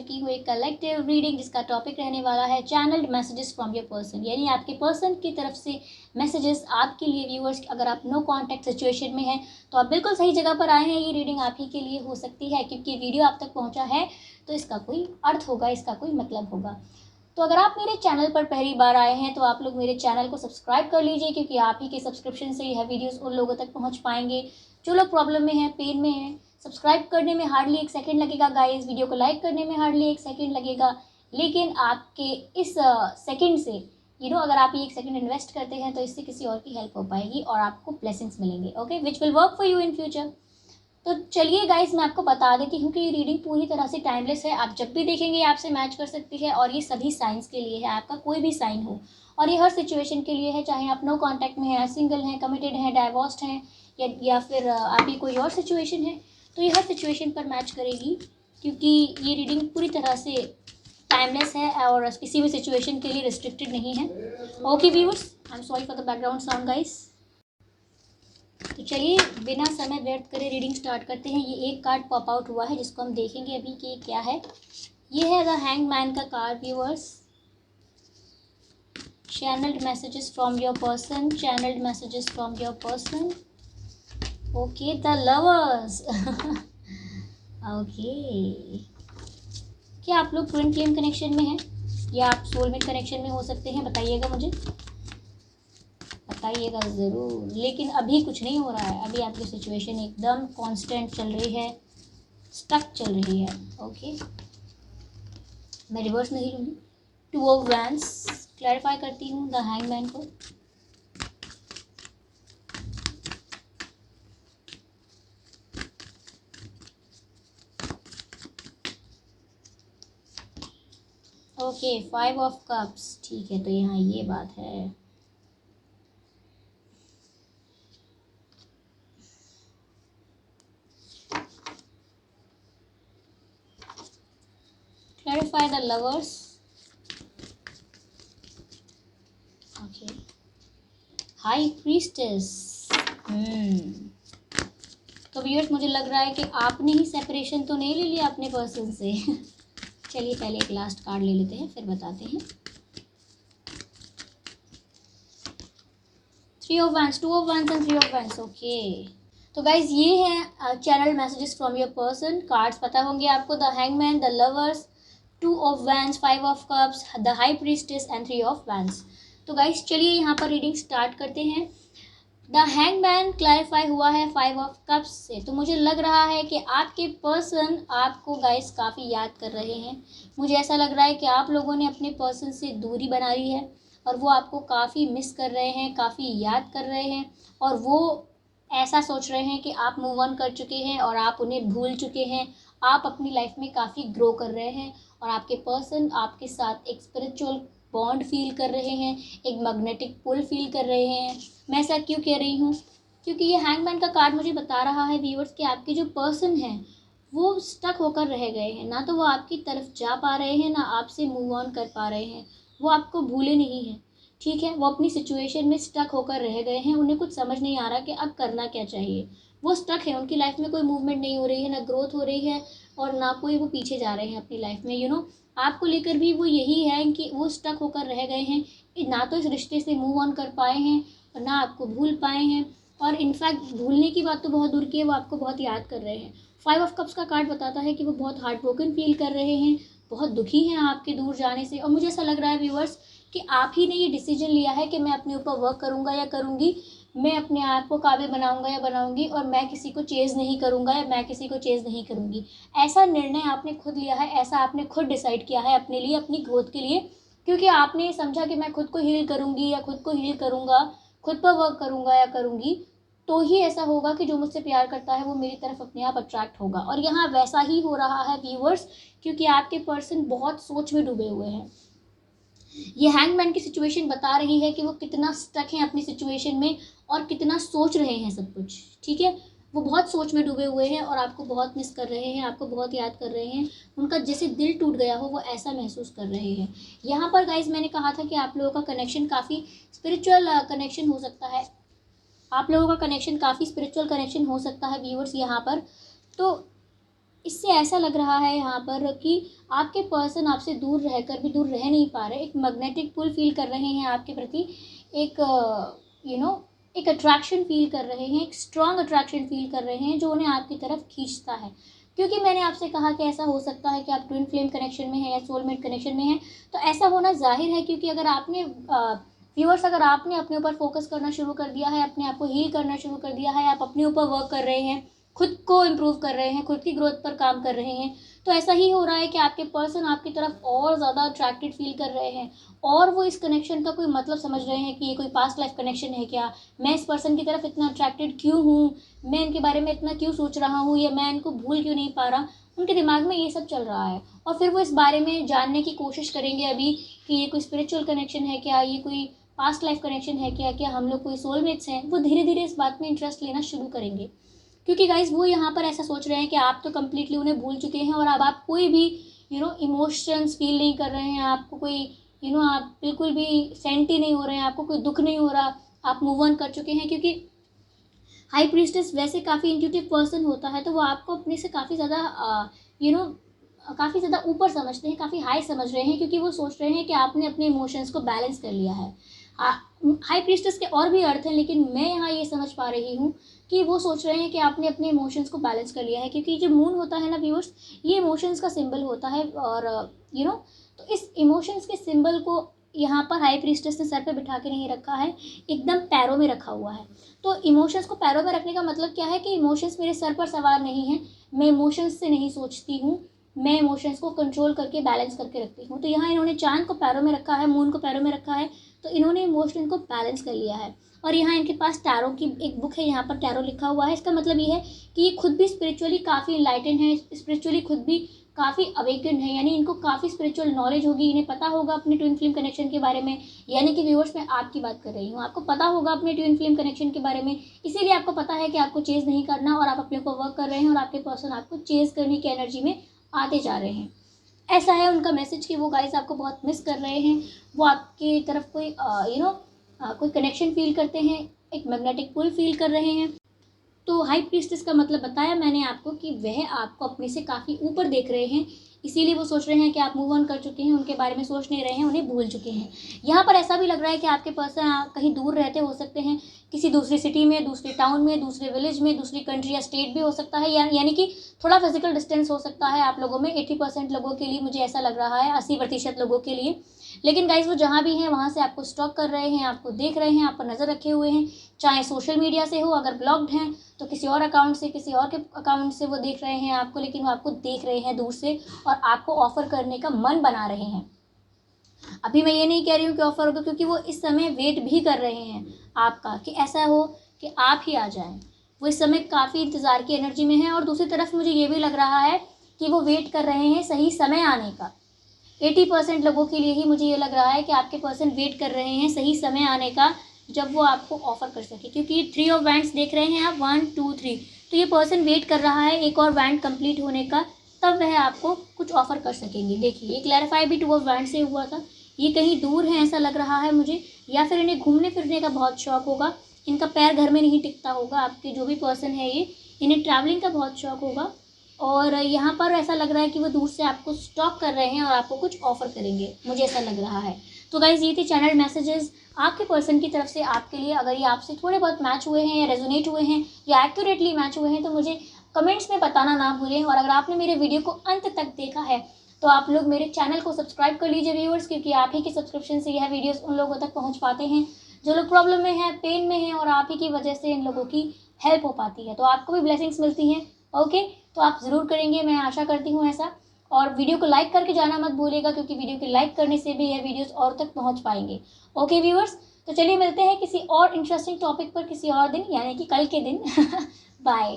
चुकी हूँ एक कलेक्टिव रीडिंग जिसका टॉपिक रहने वाला है channelled messages from your person, यानी आपके पर्सन की तरफ से मैसेजेस आपके लिए व्यूअर्स। अगर आप नो कॉन्टैक्ट सिचुएशन में हैं तो आप बिल्कुल सही जगह पर आए हैं। ये रीडिंग आप ही के लिए हो सकती है क्योंकि वीडियो आप तक पहुँचा है तो इसका कोई अर्थ होगा, इसका कोई मतलब होगा। तो अगर आप मेरे चैनल पर पहली बार आए हैं तो आप लोग मेरे चैनल को सब्सक्राइब कर लीजिए, क्योंकि आप ही के सब्सक्रिप्शन से यह वीडियोस उन लोगों तक पहुंच पाएंगे जो लोग प्रॉब्लम में हैं, पेन में हैं। सब्सक्राइब करने में हार्डली 1 सेकंड लगेगा गाइस, वीडियो को लाइक करने में हार्डली 1 सेकंड लगेगा, लेकिन आपके इस सेकंड से अगर आप ये 1 सेकंड इन्वेस्ट करते हैं तो इससे किसी और की हेल्प हो पाएगी और आपको ब्लेसिंग्स मिलेंगे, okay, which will work for you in future. तो चलिए गाइस, मैं आपको बता देती हूँ कि ये रीडिंग पूरी तरह से टाइमलेस है। आप जब भी देखेंगे आपसे मैच कर सकती है और ये सभी साइंस के लिए है, आपका कोई भी साइन हो, और ये हर सिचुएशन के लिए है, चाहे आप नो कांटेक्ट में हैं, सिंगल हैं, कमिटेड हैं, डाइवोर्स्ड हैं, या फिर आपकी कोई और सिचुएशन है, तो ये हर सिचुएशन पर मैच करेगी क्योंकि ये रीडिंग पूरी तरह से टाइमलेस है और किसी भी सिचुएशन के लिए रिस्ट्रिक्टेड नहीं है। Okay viewers, I am sorry for the background sound guys. तो चलिए बिना समय व्यर्थ करे रीडिंग स्टार्ट करते हैं। ये एक कार्ड पॉप आउट हुआ है जिसको हम देखेंगे अभी कि क्या है। ये है द हैंग मैन का card viewers. Channelled messages from your person, channelled messages from your person. Okay, the lovers. Okay, क्या आप लोग ट्विन फ्लेम कनेक्शन में हैं या आप सोलमेट कनेक्शन में हो सकते हैं? बताइएगा मुझे, बताइएगा ज़रूर। लेकिन अभी कुछ नहीं हो रहा है, अभी आपकी सिचुएशन एकदम कांस्टेंट चल रही है, स्टक चल रही है। ओके, मैं रिवर्स नहीं लूँगी। 2 ऑफ वैंड्स क्लैरिफाई करती हूँ द हैंगमैन को। ओके, 5 ऑफ कप्स, ठीक है, तो यहाँ ये बात है। Clarify the lovers. Okay, high priestess. तो व्यूअर्स, मुझे लग रहा है कि आपने ही सेपरेशन तो नहीं ले लिया अपने पर्सन से। चलिए पहले एक लास्ट कार्ड ले लेते हैं फिर बताते हैं। 3 of wands, 2 of wands and 3 of wands. Okay, तो गाइज ये है channel messages from your person. Cards पता होंगे आपको, the hangman, the lovers, 2 of wands, 5 of cups, the high priestess and 3 of wands. तो गाइज चलिए यहाँ पर रीडिंग स्टार्ट करते हैं। द हैंगमैन क्लैरिफाई हुआ है 5 ऑफ कप्स से, तो मुझे लग रहा है कि आपके पर्सन आपको गाइस काफ़ी याद कर रहे हैं। मुझे ऐसा लग रहा है कि आप लोगों ने अपने पर्सन से दूरी बना ली है और वो आपको काफ़ी मिस कर रहे हैं, काफ़ी याद कर रहे हैं, और वो ऐसा सोच रहे हैं कि आप मूव ऑन कर चुके हैं और आप उन्हें भूल चुके हैं। आप अपनी लाइफ में काफ़ी ग्रो कर रहे हैं और आपके पर्सन आपके साथ एक स्पिरिचुअल बॉन्ड फील कर रहे हैं, एक मैग्नेटिक पुल फील कर रहे हैं। मैं ऐसा क्यों कह रही हूँ? क्योंकि ये हैंगमैन का कार्ड मुझे बता रहा है व्यूअर्स कि आपके जो पर्सन हैं वो स्टक होकर रह गए हैं। ना तो वो आपकी तरफ जा पा रहे हैं, ना आपसे मूव ऑन कर पा रहे हैं। वो आपको भूले नहीं हैं, ठीक है, वो अपनी सिचुएशन में स्टक होकर रह गए हैं। उन्हें कुछ समझ नहीं आ रहा कि अब करना क्या चाहिए। वो स्टक है, उनकी लाइफ में कोई मूवमेंट नहीं हो रही है, ना ग्रोथ हो रही है और ना कोई वो पीछे जा रहे हैं अपनी लाइफ में। आपको लेकर भी वो यही है कि वो स्टक होकर रह गए हैं, ना तो इस रिश्ते से मूव ऑन कर पाए हैं और ना आपको भूल पाए हैं। और इनफैक्ट भूलने की बात तो बहुत दूर की है, वो आपको बहुत याद कर रहे हैं। 5 ऑफ कप्स का कार्ड बताता है कि वो बहुत हार्ट ब्रोकन फील कर रहे हैं, बहुत दुखी हैं आपके दूर जाने से। और मुझे ऐसा लग रहा है व्यूअर्स कि आप ही ने ये डिसीजन लिया है कि मैं अपने ऊपर वर्क करूँगा या करूँगी, मैं अपने आप को काबिल बनाऊँगा या बनाऊँगी, और मैं किसी को चेज़ नहीं करूँगा या मैं किसी को चेज़ नहीं करूँगी। ऐसा निर्णय आपने खुद लिया है, ऐसा आपने खुद डिसाइड किया है अपने लिए, अपनी ग्रोथ के लिए, क्योंकि आपने समझा कि मैं खुद को हील करूँगी या खुद को हील करूँगा, खुद पर वर्क करूँगा या करूँगी, तो ही ऐसा होगा कि जो मुझसे प्यार करता है वो मेरी तरफ अपने आप अट्रैक्ट होगा। और यहाँ वैसा ही हो रहा है व्यूअर्स, क्योंकि आपके पर्सन बहुत सोच में डूबे हुए हैं। ये हैंगमैन की सिचुएशन बता रही है कि वो कितना स्टक हैं अपनी सिचुएशन में और कितना सोच रहे हैं सब कुछ, ठीक है। वो बहुत सोच में डूबे हुए हैं और आपको बहुत मिस कर रहे हैं, आपको बहुत याद कर रहे हैं। उनका जैसे दिल टूट गया हो, वो ऐसा महसूस कर रहे हैं। यहाँ पर गाइज मैंने कहा था कि आप लोगों का कनेक्शन काफ़ी स्पिरिचुअल कनेक्शन हो सकता है। आप लोगों का कनेक्शन काफ़ी स्पिरिचुअल कनेक्शन हो सकता है व्यूअर्स यहाँ पर। तो इससे ऐसा लग रहा है यहाँ पर कि आपके पर्सन आपसे दूर रहकर भी दूर रह नहीं पा रहे, एक मैग्नेटिक पुल फील कर रहे हैं आपके प्रति, एक एक अट्रैक्शन फील कर रहे हैं, एक स्ट्रॉन्ग अट्रैक्शन फील कर रहे हैं जो उन्हें आपकी तरफ खींचता है। क्योंकि मैंने आपसे कहा कि ऐसा हो सकता है कि आप ट्विन फ्लेम कनेक्शन में हैं या सोलमेट कनेक्शन में हैं, तो ऐसा होना जाहिर है क्योंकि अगर आपने व्यूअर्स, अगर आपने अपने ऊपर फोकस करना शुरू कर दिया है, अपने आप को हील करना शुरू कर दिया है, आप अपने ऊपर वर्क कर रहे हैं, खुद को इम्प्रूव कर रहे हैं, खुद की ग्रोथ पर काम कर रहे हैं, तो ऐसा ही हो रहा है कि आपके पर्सन आपकी तरफ और ज़्यादा अट्रैक्टेड फील कर रहे हैं और वो इस कनेक्शन का कोई मतलब समझ रहे हैं कि ये कोई पास्ट लाइफ कनेक्शन है क्या, मैं इस पर्सन की तरफ इतना अट्रैक्टेड क्यों हूँ, मैं इनके बारे में इतना क्यों सोच रहा हूँ, या मैं इनको भूल क्यों नहीं पा रहा। उनके दिमाग में ये सब चल रहा है और फिर वो इस बारे में जानने की कोशिश करेंगे अभी कि ये कोई स्पिरिचुअल कनेक्शन है क्या, ये कोई पास्ट लाइफ कनेक्शन है क्या, क्या हम लोग कोई सोलमेट्स हैं। वो धीरे धीरे इस बात में इंटरेस्ट लेना शुरू करेंगे क्योंकि गाइज वो यहाँ पर ऐसा सोच रहे हैं कि आप तो कम्प्लीटली उन्हें भूल चुके हैं और अब आप कोई भी इमोशंस फील नहीं कर रहे हैं, आपको कोई आप बिल्कुल भी सेंटी नहीं हो रहे हैं, आपको कोई दुख नहीं हो रहा, आप मूव ऑन कर चुके हैं। क्योंकि हाई प्रीस्टेस वैसे काफ़ी इंट्यूटिव पर्सन होता है, तो वो आपको अपने से काफ़ी ज़्यादा काफ़ी ज़्यादा ऊपर समझते हैं, काफ़ी हाई समझ रहे हैं क्योंकि वो सोच रहे हैं कि आपने अपने इमोशंस को बैलेंस कर लिया है। हाई प्रीस्टेस के और भी अर्थ हैं, लेकिन मैं यहाँ ये समझ पा रही हूँ कि वो सोच रहे हैं कि आपने अपने इमोशंस को बैलेंस कर लिया है क्योंकि जो मून होता है ना व्यूअर्स, ये इमोशंस का सिंबल होता है और तो इस इमोशंस के सिंबल को यहाँ पर हाई प्रीस्टेस ने सर पे बिठा के नहीं रखा है, एकदम पैरों में रखा हुआ है। तो इमोशंस को पैरों में रखने का मतलब क्या है कि इमोशंस मेरे सर पर सवार नहीं है, मैं इमोशंस से नहीं सोचती हूँ, मैं इमोशंस को कंट्रोल करके बैलेंस करके रखती हूँ। तो यहाँ इन्होंने चांद को पैरों में रखा है, मून को पैरों में रखा है, तो इन्होंने इमोशन को बैलेंस कर लिया है। और यहाँ इनके पास टैरो की एक बुक है, यहाँ पर टैरो लिखा हुआ है। इसका मतलब ये है कि ये खुद भी स्पिरिचुअली काफ़ी इनलाइटेंड है, स्पिरिचुअली खुद भी काफ़ी अवेकन है, यानी इनको काफ़ी स्पिरिचुअल नॉलेज होगी, इन्हें पता होगा अपने ट्विन फ्लेम कनेक्शन के बारे में। यानी कि व्यूअर्स, मैं आपकी बात कर रही हूँ, आपको पता होगा अपने ट्विन फ्लेम कनेक्शन के बारे में, इसीलिए आपको पता है कि आपको चेज़ नहीं करना और आप अपने ऊपर वर्क कर रहे हैं और आपके पर्सन आपको चेज़ करने की एनर्जी में आते जा रहे हैं। ऐसा है उनका मैसेज कि वो गाइस आपको बहुत मिस कर रहे हैं, वो आपकी तरफ कोई कोई कनेक्शन फील करते हैं, एक मैग्नेटिक पुल फील कर रहे हैं। तो हाई प्रीस्टेस का मतलब बताया मैंने आपको कि वह आपको अपने से काफ़ी ऊपर देख रहे हैं, इसीलिए वो सोच रहे हैं कि आप मूव ऑन कर चुके हैं, उनके बारे में सोच नहीं रहे हैं, उन्हें भूल चुके हैं। यहाँ पर ऐसा भी लग रहा है कि आपके पर्सन कहीं दूर रहते हो सकते हैं, किसी दूसरी सिटी में, दूसरे टाउन में, दूसरे विलेज में, दूसरी कंट्री या स्टेट भी हो सकता है, यानी कि थोड़ा फिजिकल डिस्टेंस हो सकता है आप लोगों में। 80% लोगों के लिए मुझे ऐसा लग रहा है, 80% लोगों के लिए। लेकिन गाइज वो जहाँ भी हैं वहाँ से आपको स्टॉक कर रहे हैं, आपको देख रहे हैं, आप पर नज़र रखे हुए हैं, चाहे सोशल मीडिया से हो, अगर ब्लॉग्ड हैं तो किसी और अकाउंट से, किसी और के अकाउंट से वो देख रहे हैं आपको, लेकिन वो आपको देख रहे हैं दूर से और आपको ऑफ़र करने का मन बना रहे हैं। अभी मैं ये नहीं कह रही हूँ कि ऑफ़र होगा, क्योंकि वो इस समय वेट भी कर रहे हैं आपका कि ऐसा हो कि आप ही आ जाएं। वो इस समय काफ़ी इंतज़ार की एनर्जी में है और दूसरी तरफ मुझे ये भी लग रहा है कि वो वेट कर रहे हैं सही समय आने का। 80% लोगों के लिए ही मुझे ये लग रहा है कि आपके पर्सन वेट कर रहे हैं सही समय आने का, जब वो आपको ऑफ़र कर सके। क्योंकि 3 ऑफ वैंड्स देख रहे हैं आप, 1 2 3, तो ये पर्सन वेट कर रहा है एक और वैंड कंप्लीट होने का, तब वह आपको कुछ ऑफ़र कर सकेंगे। देखिए, ये क्लैरिफाई भी 2 ऑफ वैंड से हुआ था। ये कहीं दूर है ऐसा लग रहा है मुझे, या फिर इन्हें घूमने फिरने का बहुत शौक़ होगा, इनका पैर घर में नहीं टिकता होगा। आपके जो भी पर्सन है ये, इन्हें ट्रैवलिंग का बहुत शौक़ होगा और यहाँ पर ऐसा लग रहा है कि वो दूर से आपको स्टॉक कर रहे हैं और आपको कुछ ऑफ़र करेंगे, मुझे ऐसा लग रहा है। तो गाइज़, ये थे चैनल मैसेजेस आपके पर्सन की तरफ से आपके लिए। अगर ये आपसे थोड़े बहुत मैच हुए हैं या रेजोनेट हुए हैं या एक्यूरेटली मैच हुए हैं तो मुझे कमेंट्स में बताना ना भूलें। और अगर आपने मेरे वीडियो को अंत तक देखा है तो आप लोग मेरे चैनल को सब्सक्राइब कर लीजिए व्यूअर्स, क्योंकि आप ही के सब्सक्रिप्शन से यह वीडियोस उन लोगों तक पहुंच पाते हैं जो लोग प्रॉब्लम में हैं, पेन में हैं, और आप ही की वजह से इन लोगों की हेल्प हो पाती है, तो आपको भी ब्लेसिंग्स मिलती हैं। ओके, तो आप ज़रूर करेंगे, मैं आशा करती हूँ ऐसा। और वीडियो को लाइक करके जाना मत भूलिएगा, क्योंकि वीडियो के लाइक करने से भी यह वीडियोस और तक पहुँच पाएंगे। ओके व्यूअर्स, तो चलिए मिलते हैं किसी और इंटरेस्टिंग टॉपिक पर किसी और दिन, यानी कि कल के दिन। बाय।